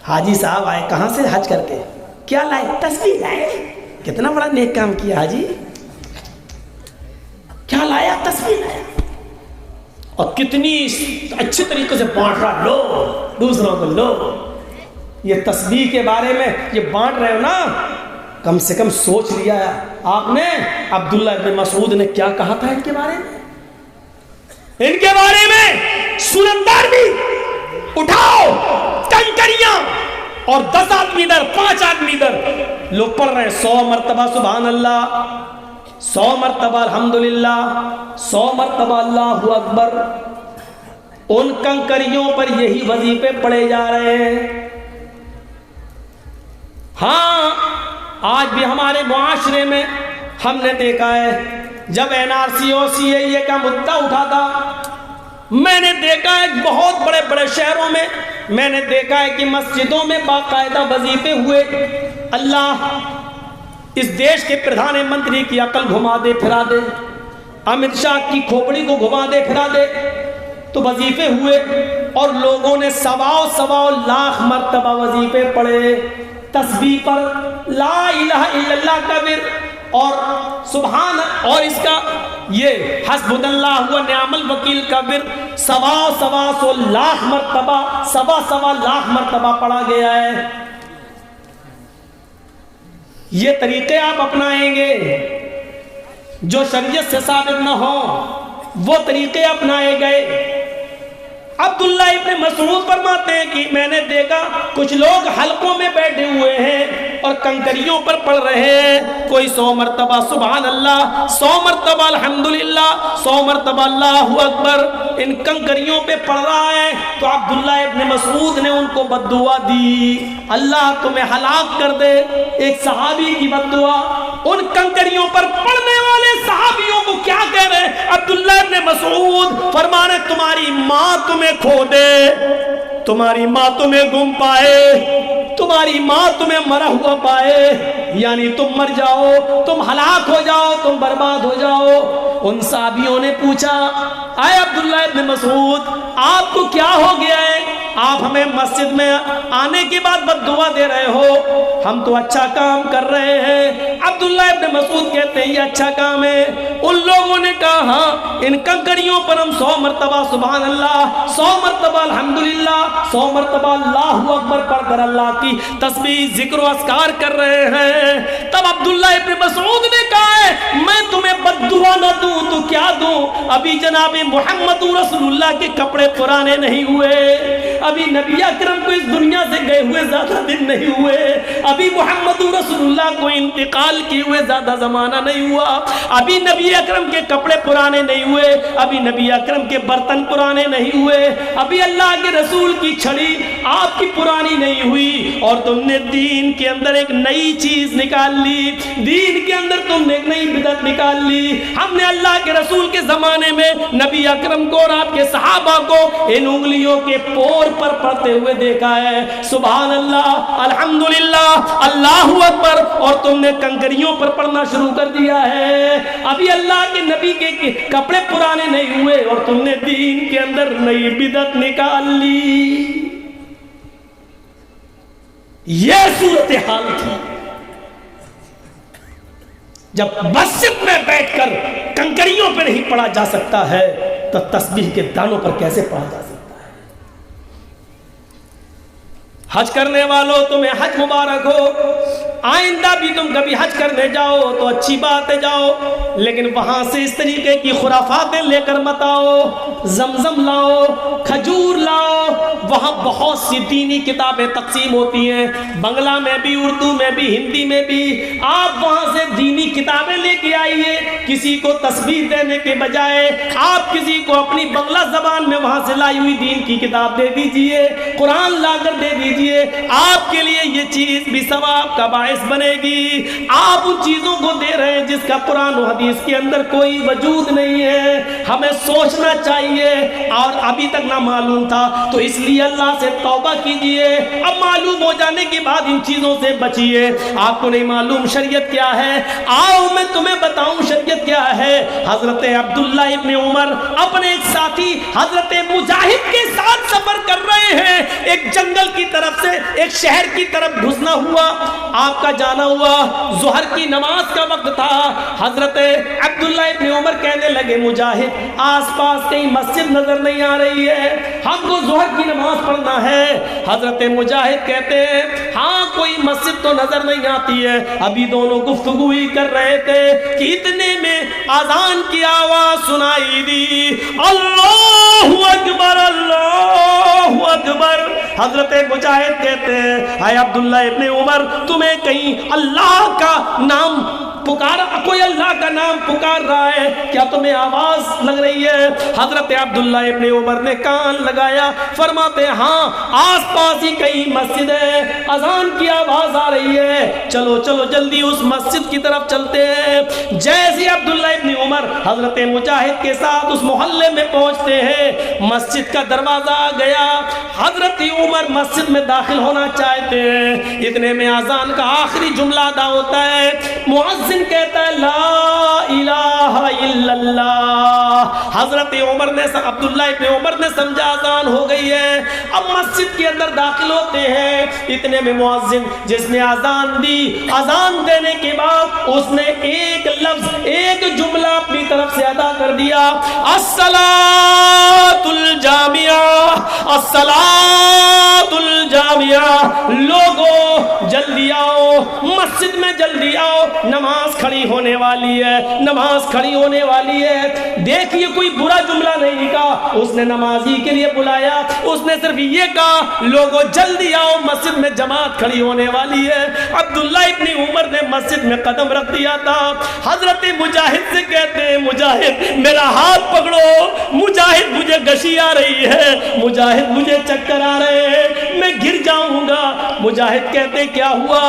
حاجی صاحب آئے کہاں سے حج کر کے، کیا لائے؟ تسبیح لائے۔ کتنا بڑا نیک کام کیا حاجی، کیا لایا؟ تسبیح لایا، اور کتنی اچھے طریقے سے بانٹ رہا، لو دوسروں کو لو۔ یہ تسبیح کے بارے میں یہ بانٹ رہے ہو نا، کم سے کم سوچ لیا آپ نے عبداللہ ابن مسعود نے کیا کہا تھا ان کے بارے میں؟ ان کے بارے میں سورندار بھی اٹھاؤ کنکریاں، اور 10 آدمی در، 5 آدمی در، لوگ پڑھ رہے ہیں 100 مرتبہ سبحان اللہ، 100 مرتبہ الحمدللہ، 100 مرتبہ اللہ اکبر، ان کنکریوں پر یہی وظیفے پڑھے جا رہے ہیں۔ ہاں آج بھی ہمارے معاشرے میں ہم نے دیکھا ہے، جب NRC اور CAA کا مدعا اٹھا تھا، میں نے دیکھا ہے بہت بڑے بڑے شہروں میں، میں نے دیکھا ہے کہ مسجدوں میں باقاعدہ وظیفے ہوئے۔ اللہ اس دیش کے پردھان منتری کی عقل گھما دے پھرا دے، امت شاہ کی کھوپڑی کو گھما دے پھرا دے، تو وظیفے ہوئے اور لوگوں نے 1.25 لاکھ مرتبہ وظیفے پڑھے، تسبیح پر، لا الہ الا اللہ کا ورد، اور سبحان، اور اس کا یہ حسب اللہ و نعم الوکیل کا ورد 1.25 لاکھ مرتبہ، 1.25 لاکھ مرتبہ پڑھا گیا ہے۔ یہ طریقے آپ اپنائیں گے جو شریعت سے ثابت نہ ہو، وہ طریقے اپنائے گئے۔ عبداللہ ابن مسعود فرماتے ہیں کہ میں نے دیکھا کچھ لوگ حلقوں میں بیٹھے ہوئے ہیں اور کنکریوں پر پڑھ رہے ہیں، کوئی 100 مرتبہ سبحان اللہ، 100 مرتبہ الحمدللہ، 100 مرتبہ اللہ اکبر، ان کنکریوں پہ پڑھ رہا ہے۔ تو عبداللہ ابن مسعود نے ان کو بد دعا دی، اللہ تمہیں ہلاک کر دے۔ ایک صحابی کی بد دعا، ان کنکریوں پر پڑھنے والے صحابیوں کو کیا کہہ رہے ہیں؟ عبداللہ ابن مسعود فرما رہے تمہاری ماں تمہیں کھو دے، تمہاری ماں تمہیں گم پائے، تمہاری ماں تمہیں مرا ہوا پائے، یعنی تم مر جاؤ، تم ہلاک ہو جاؤ، تم برباد ہو جاؤ۔ ان صحابیوں نے پوچھا، اے عبداللہ ابن مسعود آپ کو کیا ہو گیا ہے؟ آپ ہمیں مسجد میں آنے کے بعد بد دعا دے رہے ہو، ہم تو اچھا کام کر رہے ہیں۔ عبداللہ ابن مسعود کہتے ہیں یہ اچھا کام ہے۔ ان لوگوں نے کہا ہاں، ان کنکریوں پر ہم 100 مرتبہ سبحان اللہ، 100 مرتبہ الحمدللہ، 100 مرتبہ اللہ اکبر پڑھ کر اللہ کی تسبیح ذکر و اذکار کر رہے ہیں۔ تب عبداللہ ابن مسعود نے کہا ہے میں تمہیں بد دعا نہ دوں تو کیا دوں؟ ابھی جناب محمد رسول اللہ کے کپڑے پرانے نہیں ہوئے، ابھی نبی اکرم کو اس دنیا سے گئے ہوئے زیادہ دن نہیں ہوئے، ابھی محمد رسول اللہ کو انتقال کیے ہوئے زیادہ زمانہ نہیں ہوا، ابھی نبی اکرم کے کپڑے پرانے نہیں ہوئے، ابھی نبی اکرم کے برتن پرانے نہیں ہوئے، ابھی اللہ کے رسول کی چھڑی آپ کی پرانی نہیں ہوئی، اور تم نے دین کے اندر ایک نئی چیز نکال لی، دین کے اندر تم نے ایک نئی بدعت نکال لی۔ ہم نے اللہ کے رسول کے زمانے میں نبی اکرم کو اور آپ کے صحابہ کو ان انگلیوں کے پور پر پڑھتے ہوئے دیکھا ہے، سبحان اللہ، الحمدللہ، اللہ اکبر، اور تم نے کنکریوں پر پڑھنا شروع کر دیا ہے۔ ابھی اللہ کے نبی کے کپڑے پرانے نہیں ہوئے اور تم نے دین کے اندر نئی بدعت نکال لی۔ یہ صورتحال تھی جب مسجد میں بیٹھ کر کنکریوں پہ نہیں پڑھا جا سکتا ہے تو تسبیح کے دانوں پر کیسے پڑھا جا سکتا ہے؟ حج کرنے والوں تمہیں حج مبارک ہو، آئندہ بھی تم کبھی حج کرنے جاؤ تو اچھی بات ہے جاؤ، لیکن وہاں سے اس طریقے کی خرافاتیں لے کر مت آؤ۔ زمزم لاؤ، کھجور لاؤ، وہاں بہت سی دینی کتابیں تقسیم ہوتی ہیں، بنگلہ میں بھی، اردو میں بھی، ہندی میں بھی۔ آپ وہاں سے دینی کتابیں لے کے آئیے، کسی کو تسبیح دینے کے بجائے آپ کسی کو اپنی بنگلہ زبان میں وہاں سے لائی ہوئی دین کی کتاب دے دیجئے، قرآن لا کر دے دیجئے، آپ کے لیے یہ چیز بھی ثواب کا باعث باعث بنے گی. آپ ان چیزوں کو دے رہے ہیں جس کا قرآن و حدیث کے اندر کوئی وجود نہیں ہے. ہمیں سوچنا چاہیے, اور ابھی تک نہ معلوم تھا تو اس لیے اللہ سے توبہ کیجئے. اب معلوم ہو جانے کے بعد ان چیزوں سے بچیے. آپ کو نہیں معلوم شریعت کیا ہے, آؤ میں تمہیں بتاؤں شریعت کیا ہے. حضرت عبداللہ ابن عمر اپنے ایک ساتھی حضرت مجاہد کے ساتھ سفر کر رہے ہیں. ایک جنگل کی طرف سے ایک شہر کی طرف گھسنا ہوا, آپ کا جانا ہوا, ظہر کی نماز کا وقت تھا. حضرت عبداللہ ابن عمر کہنے لگے مجاہد آس پاس کہیں مسجد نظر نہیں آ رہی ہے, ہم کو ظہر کی نماز پڑھنا ہے. حضرت مجاہد کہتے ہیں ہاں کوئی مسجد تو نظر نہیں آتی ہے. ابھی دونوں گفتگو ہی کر رہے تھے کہ اتنے میں اذان کی آواز سنائی دی, اللہ اکبر اللہ اکبر. حضرت مجاہد کہتے ہیں اے عبداللہ ابن عمر تمہیں کہیں اللہ کا نام پکارا, کوئی اللہ کا نام پکار رہا ہے کیا, تمہیں آواز لگ رہی ہے؟ حضرت عبداللہ ابن عمر نے کان لگایا, فرماتے ہاں آس پاس ہی کہیں مسجد ہے, اذان کی آواز آ رہی ہے, چلو چلو جلدی اس مسجد کی طرف چلتے ہیں. جیسے عبداللہ ابن عمر حضرت مجاہد کے ساتھ اس محلے میں پہنچتے ہیں, مسجد کا دروازہ آ گیا. حضرت عمر مسجد میں داخل ہونا چاہتے ہیں, اتنے میں اذان کا آخری جملہ ادا ہوتا ہے. مؤذن کہتا ہے لا الہ الا اللہ. حضرت عمر نے عبداللہ ابن عمر نے سمجھا اذان ہو گئی ہے. اب مسجد کے اندر داخل ہوتے ہیں, اتنے میں مؤذن جس نے اذان دی, اذان دینے کے بعد اس نے ایک لفظ ایک جملہ اپنی طرف سے ادا کر دیا, الصلاۃ الجامعہ الصلاۃ الجامعہ. لوگوں جلدی آؤ, مسجد میں جلدی آؤ, نماز کھڑی ہونے والی ہے, نماز کھڑی ہونے والی ہے. دیکھیے کوئی برا جملہ نہیں کہا, اس نے نمازی کے لیے بلایا, اس نے صرف یہ کہا لوگوں جلدی آؤ مسجد میں جماعت کھڑی ہونے والی ہے. عبداللہ ابن عمر نے مسجد میں قدم رکھ دیا تھا. حضرت مجاہد سے کہتے ہیں مجاہد میرا ہاتھ پکڑو, مجاہد مجھے گشی آ رہی ہے, مجاہد مجھے چکر آ رہے ہیں, میں گر جاؤں گا. مجاہد کہتے کیا ہوا؟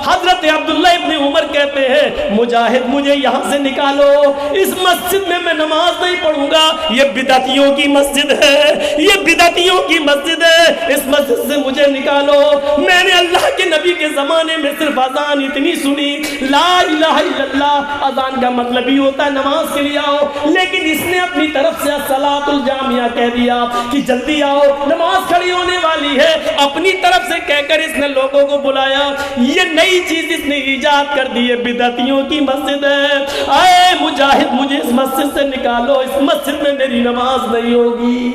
حضرت عبداللہ ابن عمر کہتے ہیں مجاہد مجھے یہاں سے نکالو, اس مسجد میں نماز نہیں پڑھوں گا, یہ بدعتیوں کی مسجد ہے, یہ بدعتیوں کی مسجد ہے, اس مسجد سے مجھے نکالو. میں نے اللہ کے نبی کے زمانے میں صرف اذان اتنی سنی, لا الہ الا اللہ, اذان کا مطلب ہی ہوتا ہے نماز کے لیے آؤ, لیکن اس نے اپنی طرف سے الصلاۃ الجامعہ کہہ دیا کہ جلدی آؤ نماز کھڑی ہونے والی ہے. اپنی طرف سے کہہ کر اس نے لوگوں کو بلایا. یہ نئی چیز اس نے ایجاد کر دی ہے, بدعتیوں کی مسجد ہے. اے مجاہد مجھے اس مسجد سے نکالو, اس مسجد میں میری نماز نہیں ہوگی.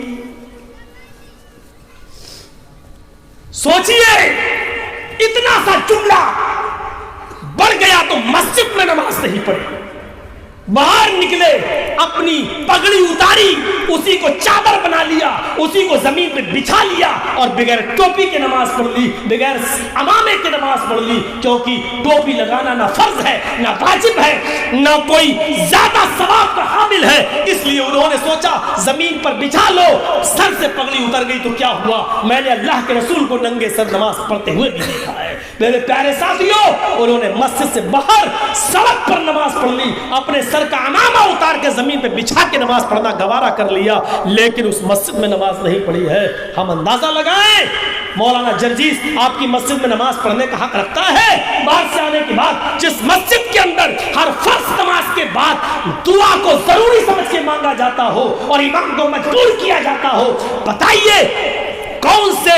سوچئے اتنا سا جملہ بڑھ گیا تو مسجد میں نماز نہیں پڑھی. باہر نکلے, اپنی پگڑی اتاری, اسی کو چادر بنا لیا, اسی کو زمین پہ بچھا لیا اور بغیر ٹوپی کے نماز پڑھ لی, بغیر امامے کے نماز پڑھ لی. کیونکہ ٹوپی لگانا نہ فرض ہے, نہ واجب ہے, نہ کوئی زیادہ ثواب کا حامل ہے, اس لیے انہوں نے سوچا زمین پر بچھا لو. سر سے پگڑی اتر گئی تو کیا ہوا؟ میں نے اللہ کے رسول کو ننگے سر نماز پڑھتے ہوئے بھی دیکھا ہے. میرے پیارے ساتھیوں, انہوں نے مسجد سے باہر سڑک پر نماز پڑھ لی, اپنے سر کا امامہ اتار کے زمین پہ بچھا کے نماز پڑھنا گوارا کر لیا, لیکن اس مسجد میں نماز نہیں پڑھی ہے. ہم اندازہ لگائیں مولانا جرجیس آپ کی مسجد میں نماز پڑھنے کا حق رکھتا ہے. باہر سے آنے کے بعد جس مسجد کے اندر ہر فرض نماز کے بعد دعا کو ضروری سمجھ کے مانگا جاتا ہو اور امام کو مجبور کیا جاتا ہو, بتائیے کون سے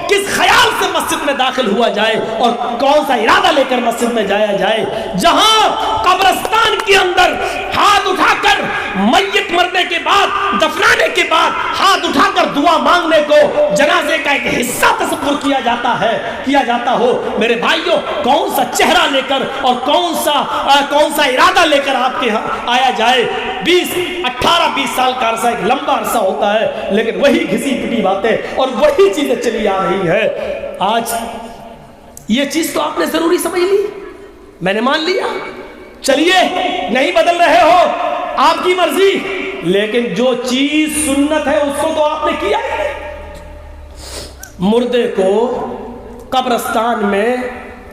کس خیال سے مسجد میں داخل ہوا جائے اور کون سا ارادہ لے کر مسجد میں جایا جائے؟ جہاں قبرستان کے اندر ہاتھ اٹھا کر میت مرنے کے بعد, دفنانے کے بعد ہاتھ اٹھا کر دعا مانگنے کو جنازے کا ایک حصہ تصور کیا جاتا ہو, میرے بھائیوں کون سا چہرہ لے کر اور کون سا ارادہ لے کر آپ کے ہاں آیا جائے؟ 18-20 سال کا عرصہ ایک لمبا عرصہ ہوتا ہے, لیکن وہی گھسی پٹی باتیں اور وہی چیزیں چلی آ رہی ہے. آج یہ چیز تو آپ نے ضروری سمجھ لی, میں نے مان لیا, چلیے نہیں بدل رہے ہو آپ کی مرضی, لیکن جو چیز سنت ہے اس کو تو آپ نے کیا ہے. مردے کو قبرستان میں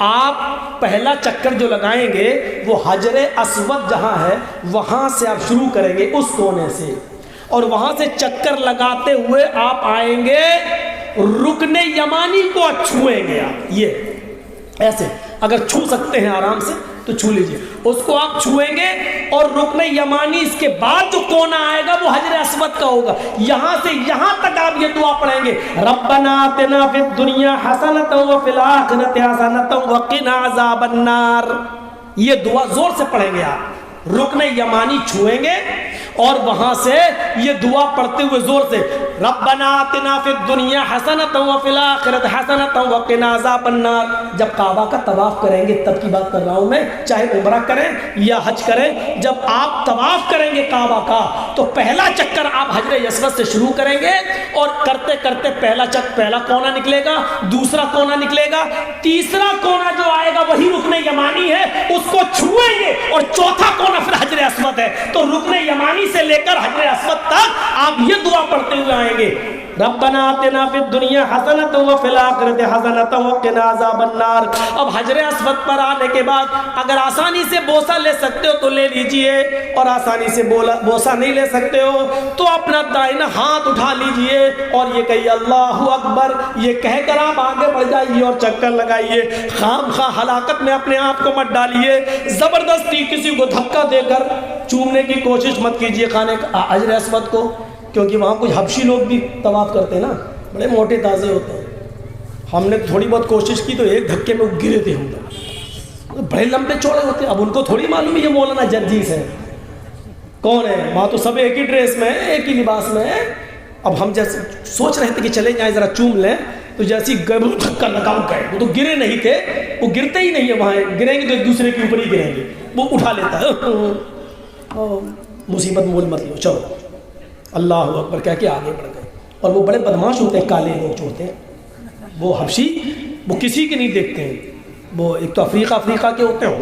آپ پہلا چکر جو لگائیں گے وہ حجر اسود جہاں ہے وہاں سے آپ شروع کریں گے اس کونے سے، اور وہاں سے چکر لگاتے ہوئے آپ آئیں گے رکن یمانی کو چھوئیں گے آپ، یہ ایسے اگر چھو سکتے ہیں آرام سے تو چھو لیجئے، اس کو آپ چھوئیں گے اور رکن یمانی اس کے بعد جو کونا آئے گا وہ حجر اسود کا ہوگا، یہاں سے یہاں تک آپ یہ دعا پڑھیں گے ربنا آتنا فی الدنیا حسنۃ وفی الآخرۃ حسنۃ وقنا عذاب النار، یہ دعا زور سے پڑھیں گے آپ، رکن یمانی چھوئیں گے اور وہاں سے یہ دعا پڑھتے ہوئے زور سے ربنا آتنا فی الدنیا حسنۃ وفی الآخرۃ حسنۃ وقنا عذاب النار۔ جب کعبہ کا طواف کریں گے تب کی بات کر رہا ہوں میں، چاہے عمرہ کریں یا حج کریں، جب آپ طواف کریں گے کعبہ کا تو پہلا چکر آپ حجر اسود سے شروع کریں گے اور کرتے کرتے پہلا کونا نکلے گا، دوسرا کونا نکلے گا، تیسرا کونا جو آئے گا وہی رکن یمانی ہے، اس کو چھوئیں گے، اور چوتھا کونا پھر حجر اسود ہے۔ تو رکن یمانی سے لے کر حجر اسود تک آپ یہ دعا پڑھتے ہوئے آئیں گے ربنا آتنا فی الدنیا حسنۃ وفی الآخرۃ حسنۃ وقنا عذاب النار۔ اب حجر اسود پر آنے کے بعد اگر آسانی سے بوسہ لے سکتے ہو تو لے لیجئے، اور آسانی سے بوسہ نہیں لے سکتے ہو تو اپنا دائنا ہاتھ اٹھا لیجئے اور یہ کہیے اللہ اکبر، یہ کہہ کر آپ آگے بڑھ جائیے اور چکر لگائیے، خام خواہ ہلاکت میں اپنے آپ کو مت ڈالیے، زبردستی کسی کو دھکا دے کر چومنے کی کوشش مت کیجئے حجر اسود کو، کیونکہ وہاں کچھ حبشی لوگ بھی طواف کرتے ہیں نا، بڑے موٹے تازے ہوتے ہیں، ہم نے تھوڑی بہت کوشش کی تو ایک دھکے میں گرے تھے، ہم بڑے لمبے چوڑے ہوتے ہیں، اب ان کو تھوڑی معلوم ہے یہ مولانا جرجیس ہے کون ہے، وہاں تو سب ایک ہی ڈریس میں ہے، ایک ہی لباس میں ہے۔ اب ہم جیسے سوچ رہے تھے کہ چلے جائیں ذرا چوم لیں، تو جیسی دھکا لگاؤ گئے، وہ تو گرے نہیں تھے، وہ گرتے ہی نہیں ہے، وہاں گریں گے تو ایک دوسرے کے اوپر ہی گریں گے، وہ اٹھا لیتا ہے، مصیبت مول مت لو، چلو اللہ اکبر کہہ کے آگے بڑھ گئے۔ اور وہ بڑے بدماش ہوتے ہیں، کالے لوگ جو ہوتے ہیں وہ حبشی، وہ کسی کے نہیں دیکھتے ہیں، وہ ایک تو افریقہ کے ہوتے ہیں،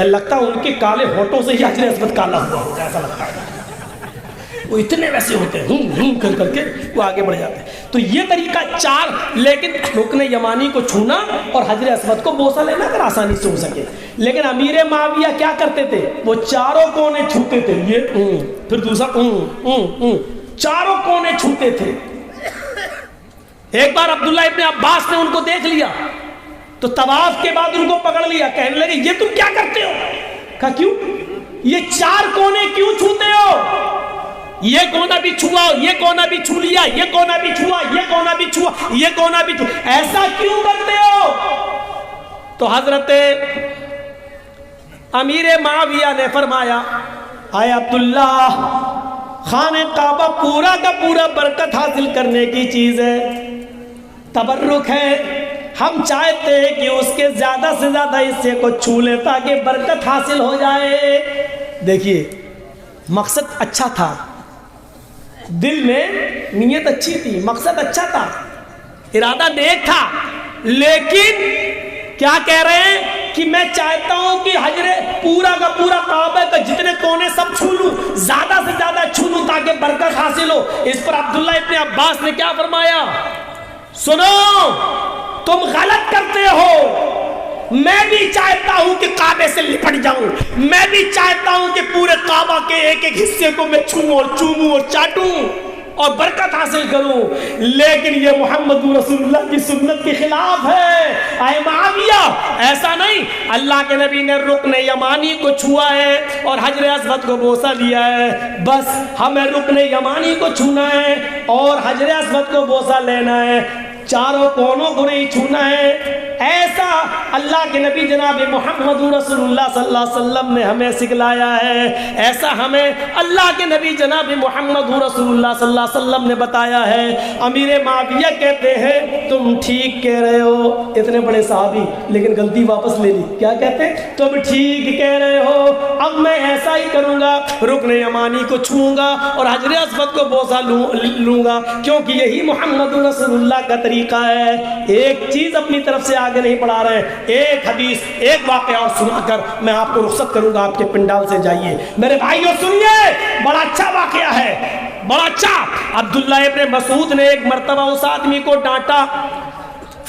لگتا ہے ان کے کالے ہونٹوں سے ہی حجر اسود کالا ہوا ہوتا ہے، ایسا لگتا ہے، وہ اتنے ویسے ہوتے ہیں کر کے وہ آگے بڑھ جاتے ہیں۔ تو یہ طریقہ چار، لیکن رکن یمانی کو چھونا اور حجر اسود کو بوسہ لینا اگر آسانی سے ہو سکے، لیکن امیر معاویہ کیا کرتے تھے، وہ چاروں کونے چھوتے تھے، یہ پھر دوسرا چاروں کونے چھوتے تھے۔ ایک بار عبداللہ ابن عباس نے ان کو دیکھ لیا تو طواف کے بعد ان کو پکڑ لیا، کہنے لگے یہ تم کیا کرتے ہو؟ کہا کیوں؟ یہ چار کونے کیوں چھوتے ہو؟ یہ کونا بھی چھوا، یہ کونا بھی چھو لیا، یہ کونا بھی چھوا، یہ کونا بھی چھوا، یہ کونا بھی چھوا، ایسا کیوں کرتے ہو؟ تو حضرت امیر معاویہ نے فرمایا اے عبداللہ، خانہ کعبہ پورا کا پورا برکت حاصل کرنے کی چیز ہے، تبرک ہے، ہم چاہتے ہیں کہ اس کے زیادہ سے زیادہ حصے کو چھو لیں تاکہ برکت حاصل ہو جائے۔ دیکھیے مقصد اچھا تھا، دل میں نیت اچھی تھی، مقصد اچھا تھا، ارادہ نیک تھا، لیکن کیا کہہ رہے ہیں کہ میں چاہتا ہوں کہ حجر پورا کا پورا کعبہ کا جتنے کونے سب چھو لوں، زیادہ سے زیادہ چھو لوں تاکہ برکت حاصل ہو۔ اس پر عبداللہ ابن عباس نے کیا فرمایا، سنو تم غلط کرتے ہو، میں بھی چاہتا ہوں کہ کعبے سے لپٹ جاؤں، میں بھی چاہتا ہوں کہ پورے کعبہ کے ایک ایک حصے کو میں چھوؤں اور چوموں اور چاٹوں اور برکت حاصل کروں، لیکن یہ محمد رسول اللہ کی سنت کے خلاف ہے۔ اے معاویہ ایسا نہیں، اللہ کے نبی نے رکن یمانی کو چھوا ہے اور حجر اسود کو بوسہ لیا ہے، بس ہمیں رکن یمانی کو چھونا ہے اور حجر اسود کو بوسہ لینا ہے، چاروں کونوں کو نہیں چھونا ہے۔ ایسا اللہ کے نبی جناب محمد رسول اللہ صلی اللہ علیہ وسلم نے ہمیں سکھلایا ہے، ایسا ہمیں اللہ کے نبی جناب محمد رسول اللہ صلی اللہ علیہ وسلم نے بتایا ہے۔ امیر معاویہ کہتے ہیں تم ٹھیک کہہ رہے ہو، اتنے بڑے صحابی لیکن غلطی واپس لے لی، کیا کہتے ہیں، تم ٹھیک کہہ رہے ہو، اب میں ایسا ہی کروں گا، رکن یمانی کو چھوؤں گا اور حجر اسود کو بوسہ لوں گا، کیونکہ یہی محمد رسول اللہ کا طریقہ ہے۔ ایک چیز اپنی طرف سے آگے نہیں پڑھا رہے، ایک حدیث ایک واقعہ اور سنا کر میں آپ کو رخصت کروں گا، آپ کے پنڈال سے جائیے میرے بھائیوں، سنیے، بڑا اچھا واقعہ ہے، بڑا اچھا۔ عبداللہ ابن مسعود نے ایک مرتبہ اس آدمی کو ڈانٹا،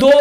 2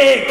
1,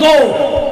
2।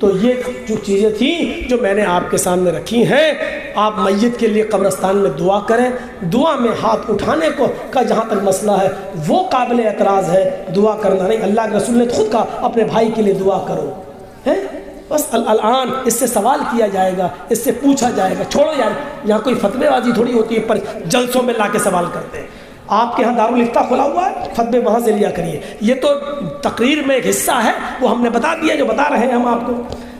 تو یہ جو چیزیں تھیں جو میں نے آپ کے سامنے رکھی ہیں، آپ میت کے لیے قبرستان میں دعا کریں. دعا میں ہاتھ اٹھانے کا جہاں تک مسئلہ ہے وہ قابل اعتراض ہے، دعا کرنا نہیں. اللہ کے رسول نے خود کہا اپنے بھائی کے لیے دعا کرو. بس الان اس سے سوال کیا جائے گا، اس سے پوچھا جائے گا. چھوڑو یار، یہاں کوئی فتوے بازی تھوڑی ہوتی ہے پر جلسوں میں لا کے سوال کرتے ہیں. آپ کے ہاں دارالفتہ کھلا ہوا ہے، فتوے وہاں سے لیا کریے. یہ تو تقریر میں ایک حصہ ہے، وہ ہم نے بتا دیا جو بتا رہے ہیں ہم آپ کو.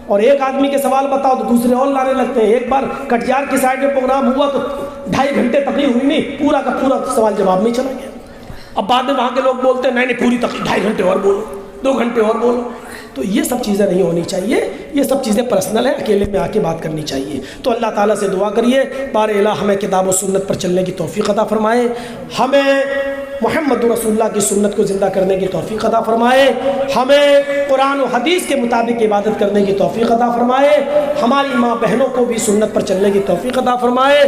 اور ایک آدمی کے سوال بتاؤ تو دوسرے اور لانے لگتے ہیں. ایک بار کٹیہار کی سائڈ میں پروگرام ہوا تو 2.5 گھنٹے تقریر ہوئی نہیں، پورا کا پورا سوال جواب میں چلا گیا. اب بعد میں وہاں کے لوگ بولتے ہیں نہیں پوری تقریر 2.5 گھنٹے اور بولو، 2 گھنٹے اور بولو. تو یہ سب چیزیں نہیں ہونی چاہیے، یہ سب چیزیں پرسنل ہیں، اکیلے میں آ کے بات کرنی چاہیے. تو اللہ تعالیٰ سے دعا کریے بار الہ ہمیں کتاب و سنت پر چلنے کی توفیق عطا فرمائے، ہمیں محمد رسول اللہ کی سنت کو زندہ کرنے کی توفیق عطا فرمائے، ہمیں قرآن و حدیث کے مطابق عبادت کرنے کی توفیق عطا فرمائے، ہماری ماں بہنوں کو بھی سنت پر چلنے کی توفیق عطا فرمائے.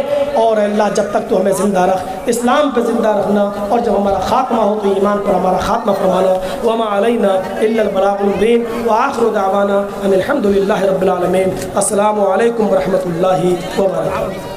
اور اللہ جب تک تو ہمیں زندہ رکھ، اسلام پہ زندہ رکھنا، اور جب ہمارا خاتمہ ہو تو ایمان پر ہمارا خاتمہ فرمانا. وما علینا الا البلاغ المبین وآخر دعوانا ان الحمد للہ رب العالمین. السلام علیکم ورحمۃ اللہ وبرکاتہ.